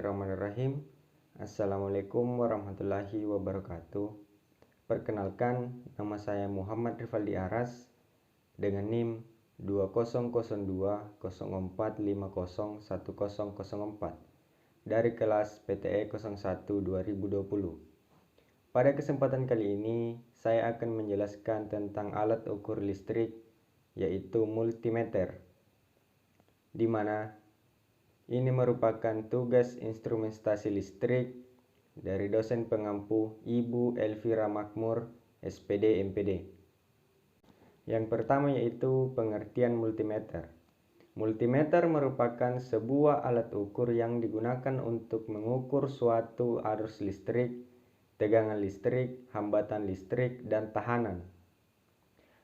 Bismillahirrahmanirrahim. Assalamualaikum warahmatullahi wabarakatuh. Perkenalkan, nama saya Muhammad Rifaldi Aras dengan NIM 200204501004 dari kelas PTE 01 2020. Pada kesempatan kali ini, saya akan menjelaskan tentang alat ukur listrik, yaitu multimeter, di mana ini merupakan tugas instrumentasi listrik dari dosen pengampu Ibu Elvira Makmur, SPD MPD. Yang pertama yaitu pengertian multimeter. Multimeter merupakan sebuah alat ukur yang digunakan untuk mengukur suatu arus listrik, tegangan listrik, hambatan listrik, dan tahanan.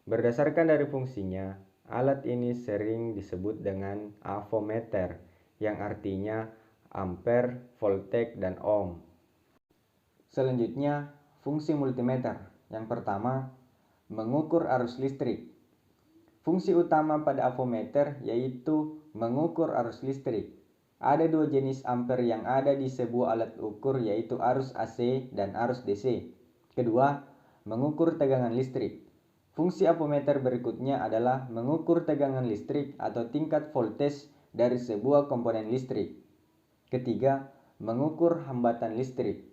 Berdasarkan dari fungsinya, alat ini sering disebut dengan avometer, yang artinya ampere, voltage, dan ohm. Selanjutnya, fungsi multimeter. Yang pertama, mengukur arus listrik. Fungsi utama pada avometer yaitu mengukur arus listrik. Ada dua jenis ampere yang ada di sebuah alat ukur, yaitu arus AC dan arus DC. Kedua, mengukur tegangan listrik. Fungsi avometer berikutnya adalah mengukur tegangan listrik atau tingkat voltage dari sebuah komponen listrik. Ketiga, mengukur hambatan listrik.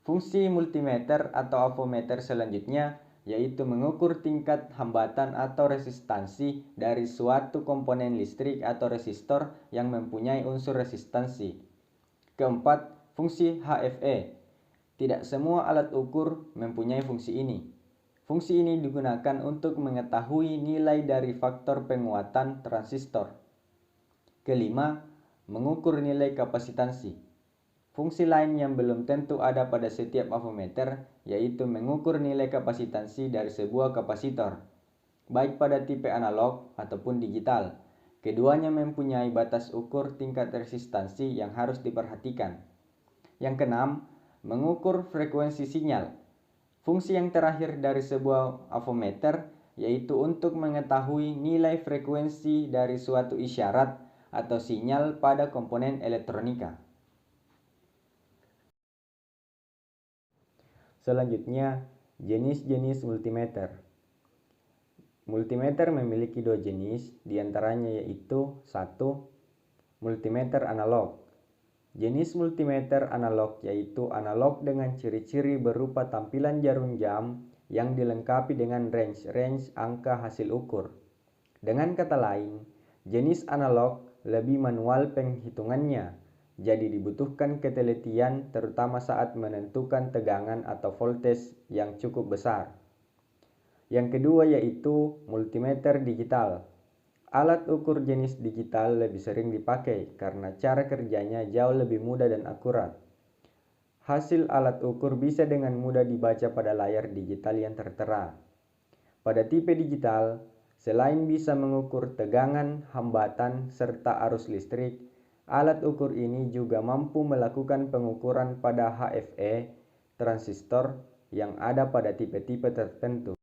Fungsi multimeter atau avometer selanjutnya yaitu mengukur tingkat hambatan atau resistansi dari suatu komponen listrik atau resistor yang mempunyai unsur resistansi. Keempat, fungsi HFE. Tidak semua alat ukur mempunyai fungsi ini. Fungsi ini digunakan untuk mengetahui nilai dari faktor penguatan transistor. Kelima, mengukur nilai kapasitansi. Fungsi lain yang belum tentu ada pada setiap avometer yaitu mengukur nilai kapasitansi dari sebuah kapasitor, baik pada tipe analog ataupun digital. Keduanya mempunyai batas ukur tingkat resistansi yang harus diperhatikan. Yang keenam, mengukur frekuensi sinyal. Fungsi yang terakhir dari sebuah avometer yaitu untuk mengetahui nilai frekuensi dari suatu isyarat atau sinyal pada komponen elektronika. Selanjutnya, jenis-jenis multimeter. Multimeter memiliki dua jenis, diantaranya yaitu 1. Multimeter analog. Jenis multimeter analog yaitu analog dengan ciri-ciri berupa tampilan jarum jam yang dilengkapi dengan range angka hasil ukur. Dengan kata lain, jenis analog lebih manual penghitungannya, jadi dibutuhkan ketelitian terutama saat menentukan tegangan atau voltage yang cukup besar. Yang kedua yaitu multimeter digital. Alat ukur jenis digital lebih sering dipakai karena cara kerjanya jauh lebih mudah dan akurat. Hasil alat ukur bisa dengan mudah dibaca pada layar digital yang tertera. Pada tipe digital, selain bisa mengukur tegangan, hambatan, serta arus listrik, alat ukur ini juga mampu melakukan pengukuran pada HFE transistor yang ada pada tipe-tipe tertentu.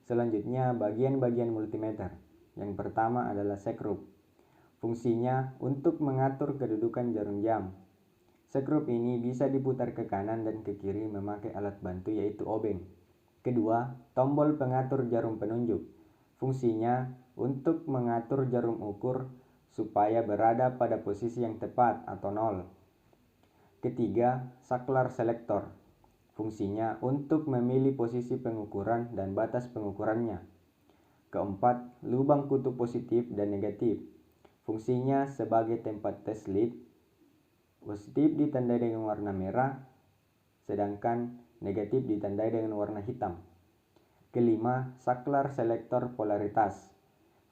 Selanjutnya, bagian-bagian multimeter. Yang pertama adalah sekrup. Fungsinya untuk mengatur kedudukan jarum jam. Sekrup ini bisa diputar ke kanan dan ke kiri memakai alat bantu yaitu obeng. Kedua, tombol pengatur jarum penunjuk. Fungsinya untuk mengatur jarum ukur supaya berada pada posisi yang tepat atau 0. Ketiga, saklar selektor. Fungsinya untuk memilih posisi pengukuran dan batas pengukurannya. Keempat, lubang kutub positif dan negatif. Fungsinya sebagai tempat tes lead. Positif ditandai dengan warna merah, sedangkan negatif ditandai dengan warna hitam. Kelima, saklar selektor polaritas.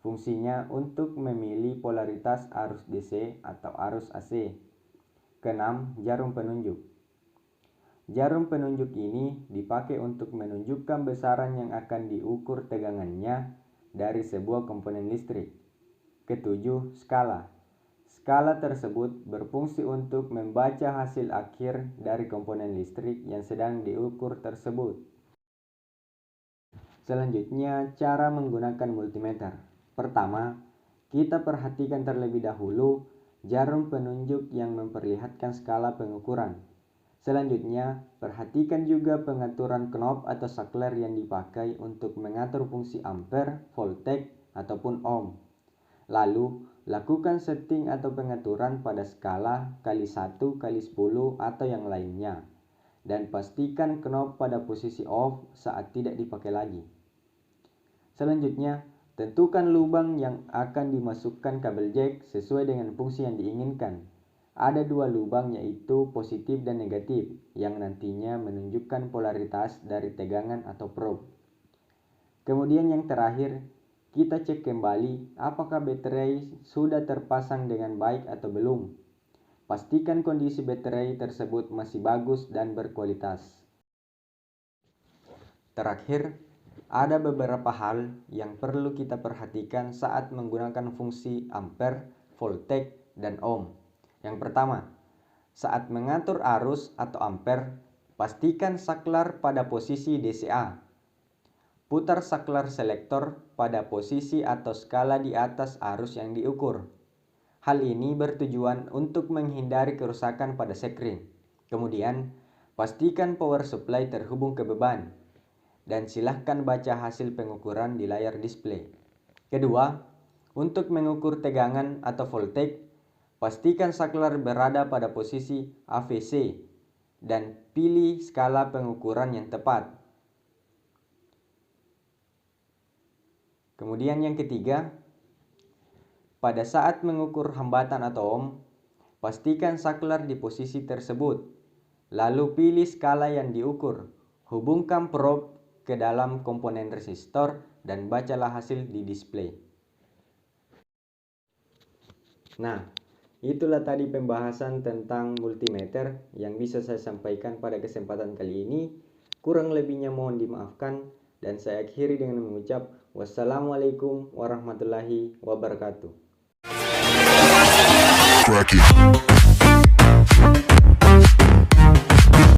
Fungsinya untuk memilih polaritas arus DC atau arus AC. Keenam, jarum penunjuk. Jarum penunjuk ini dipakai untuk menunjukkan besaran yang akan diukur tegangannya dari sebuah komponen listrik. Ketujuh, skala. Skala tersebut berfungsi untuk membaca hasil akhir dari komponen listrik yang sedang diukur tersebut. Selanjutnya, cara menggunakan multimeter. Pertama, kita perhatikan terlebih dahulu jarum penunjuk yang memperlihatkan skala pengukuran. Selanjutnya, perhatikan juga pengaturan knob atau saklar yang dipakai untuk mengatur fungsi ampere, voltage, ataupun ohm. Lalu, lakukan setting atau pengaturan pada skala kali 1 kali 10 atau yang lainnya. Dan pastikan knob pada posisi off saat tidak dipakai lagi. Selanjutnya, tentukan lubang yang akan dimasukkan kabel jack sesuai dengan fungsi yang diinginkan. Ada dua lubang yaitu positif dan negatif yang nantinya menunjukkan polaritas dari tegangan atau probe. Kemudian yang terakhir, kita cek kembali apakah baterai sudah terpasang dengan baik atau belum. Pastikan kondisi baterai tersebut masih bagus dan berkualitas. Terakhir, ada beberapa hal yang perlu kita perhatikan saat menggunakan fungsi ampere, voltage, dan ohm. Yang pertama, saat mengatur arus atau ampere, pastikan saklar pada posisi DCA. Putar saklar selektor pada posisi atau skala di atas arus yang diukur. Hal ini bertujuan untuk menghindari kerusakan pada sekring. Kemudian, pastikan power supply terhubung ke beban. Dan silahkan baca hasil pengukuran di layar display. Kedua, untuk mengukur tegangan atau voltage, pastikan saklar berada pada posisi AVC dan pilih skala pengukuran yang tepat. Kemudian yang ketiga, pada saat mengukur hambatan atau ohm, pastikan saklar di posisi tersebut. Lalu pilih skala yang diukur. Hubungkan probe ke dalam komponen resistor dan bacalah hasil di display. Nah, itulah tadi pembahasan tentang multimeter yang bisa saya sampaikan pada kesempatan kali ini. Kurang lebihnya mohon dimaafkan dan saya akhiri dengan mengucap wassalamualaikum warahmatullahi wabarakatuh.